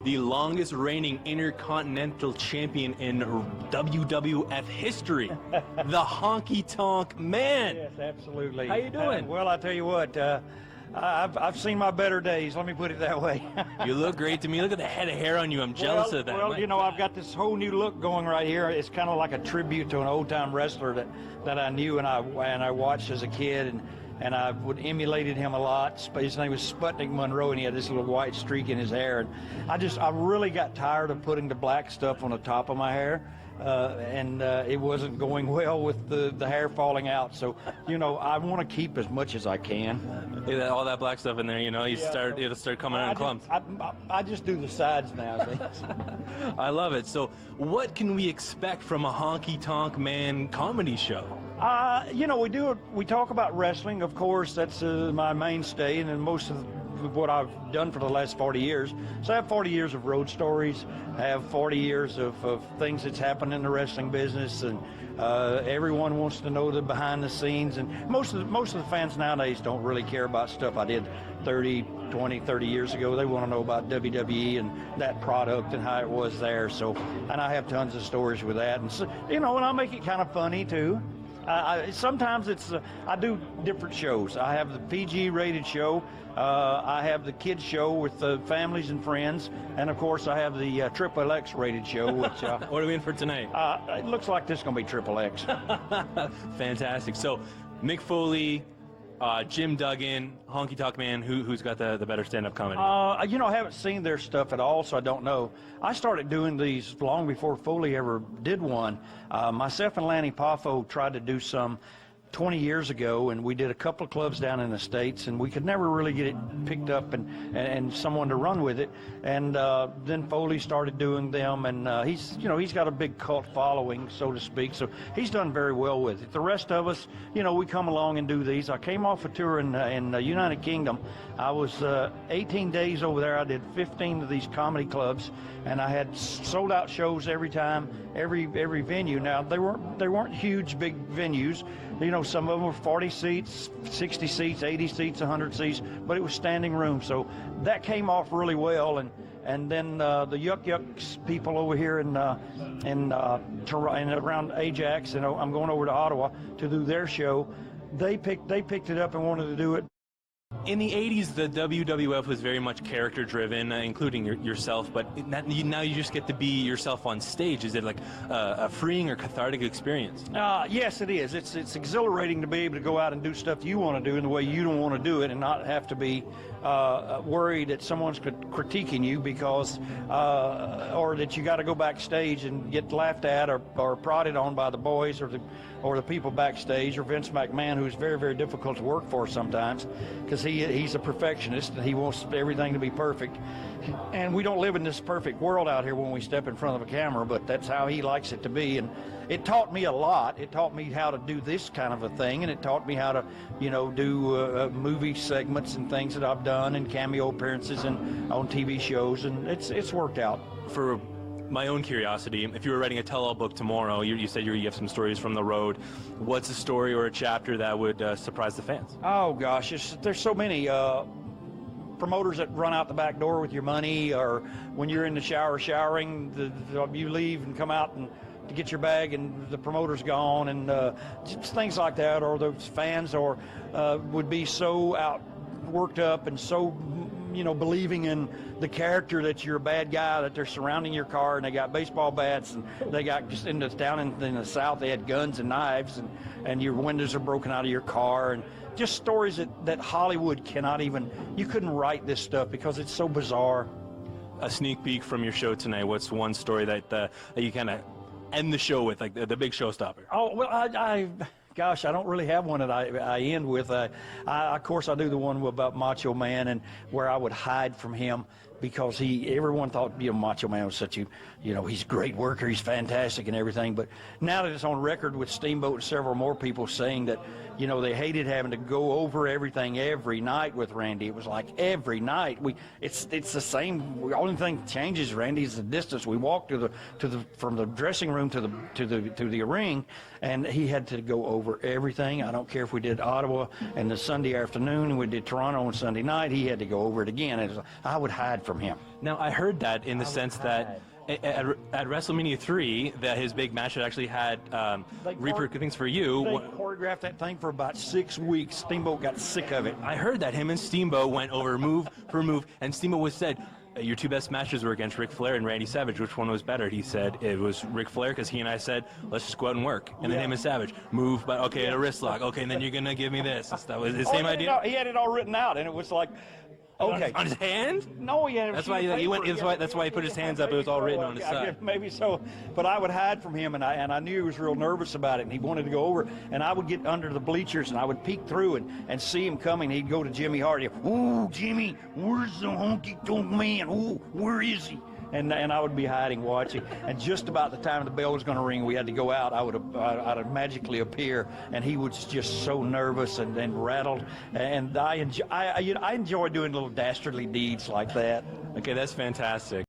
the longest reigning intercontinental champion in WWF history, the Honky Tonk Man. Yes, absolutely. How you doing? Well, I tell you what, I've seen my better days, let me put it that way. You look great to me. Look at the head of hair on you. I'm jealous of that. Well, you know, I've got this whole new look going right here. It's kind of like a tribute to an old-time wrestler that I knew and I watched as a kid, and I would emulated him a lot. His name was Sputnik Monroe, and he had this little white streak in his hair. And I really got tired of putting the black stuff on the top of my hair. It wasn't going well with the hair falling out. So, you know, I want to keep as much as I can. Yeah, all that black stuff in there, you know, it'll start coming out in clumps. I just do the sides now. I love it. So what can we expect from a Honky Tonk Man comedy show? You know, we talk about wrestling, of course. That's my mainstay, and then most of what I've done for the last 40 years. So I have 40 years of road stories. I have 40 years of things that's happened in the wrestling business, and everyone wants to know the behind the scenes. And most of the fans nowadays don't really care about stuff I did 30 years ago. They want to know about WWE and that product and how it was there. So, and I have tons of stories with that. And so, you know, and I make it kind of funny too. Sometimes I do different shows. I have the PG rated show. I have the kids show with families and friends, and of course I have the XXX rated show. Which what are we in for tonight? It looks like this is going to be XXX. Fantastic. So Mick Foley, Jim Duggan, Honky Tonk Man, who's got the better stand-up comedy? You know, I haven't seen their stuff at all, so I don't know. I started doing these long before Foley ever did one. Myself and Lanny Poffo tried to do some 20 years ago, and we did a couple of clubs down in the States, and we could never really get it picked up and someone to run with it. And then Foley started doing them, and he's got a big cult following, so to speak, so he's done very well with it. The rest of us, you know, we come along and do these. I came off a tour in the United Kingdom. I was 18 days over there. I did 15 of these comedy clubs, and I had sold out shows every time, every venue. Now, they weren't huge, big venues. You know, some of them were 40 seats, 60 seats, 80 seats, 100 seats, but it was standing room. So that came off really well. And then the Yuck Yucks people over here in around Ajax, and I'm going over to Ottawa to do their show. They picked it up and wanted to do it. In the 80s, the WWF was very much character-driven, including yourself, but now you just get to be yourself on stage. Is it like a freeing or cathartic experience? Yes, it is. It's exhilarating to be able to go out and do stuff you want to do in the way you don't want to do it, and not have to be worried that someone's critiquing you because, or that you got to go backstage and get laughed at or prodded on by the boys or the people backstage, or Vince McMahon, who's very, very difficult to work for sometimes because he's a perfectionist and he wants everything to be perfect. And we don't live in this perfect world out here when we step in front of a camera, but that's how he likes it to be. And it taught me a lot. It taught me how to do this kind of a thing, and it taught me how to, you know, do movie segments and things that I've done, and cameo appearances and on TV shows, and it's worked out. For my own curiosity, if you were writing a tell-all book tomorrow, you said you have some stories from the road. What's a story or a chapter that would surprise the fans? Oh gosh, there's so many. Promoters that run out the back door with your money, or when you're in the shower showering, you leave and come out and to get your bag and the promoter's gone, and just things like that. Or those fans would be so worked up and so, you know, believing in the character that you're a bad guy, that they're surrounding your car and they got baseball bats, and they got just down in the South, they had guns and knives, and your windows are broken out of your car, and just stories that Hollywood cannot even, you couldn't write this stuff because it's so bizarre. A sneak peek from your show tonight. What's one story that you kind of end the show with, like the big showstopper? Oh, well, gosh, I don't really have one that I end with. Of course, I do the one about Macho Man, and where I would hide from him because everyone thought, you know, Macho Man was such a, you know, he's a great worker, he's fantastic and everything. But now that it's on record with Steamboat and several more people saying that, you know, they hated having to go over everything every night with Randy. It was like every night. It's the same. The only thing that changes, Randy, is the distance. We walk from the dressing room to the ring, and he had to go over everything. I don't care if we did Ottawa and the Sunday afternoon and we did Toronto on Sunday night. He had to go over it again. I would hide from him. Now, I heard that in the sense that at WrestleMania 3, that his big match had actually had repercussions for you. They choreographed that thing for about 6 weeks. Steamboat got sick of it. I heard that him and Steamboat went over move for move, and Steamboat was said, your two best matches were against Ric Flair and Randy Savage. Which one was better? He said it was Ric Flair because he and I said, let's just go out and work. And then him and Savage, move, but okay, a wrist lock. Okay, and then you're going to give me this. That was the same idea? He had it all written out, and it was like, okay. On his hand? No, he had. That's why he went. That's why he put his hands up. It was all written on his side. Maybe so, but I would hide from him, and I knew he was real nervous about it, and he wanted to go over, and I would get under the bleachers, and I would peek through and see him coming. He'd go to Jimmy Hart. Ooh, Jimmy, where's the Honky Tonk Man? Ooh, where is he? And I would be hiding, watching, and just about the time the bell was going to ring, we had to go out. I'd magically appear, and he was just so nervous and rattled. And I enjoy doing little dastardly deeds like that. Okay, that's fantastic.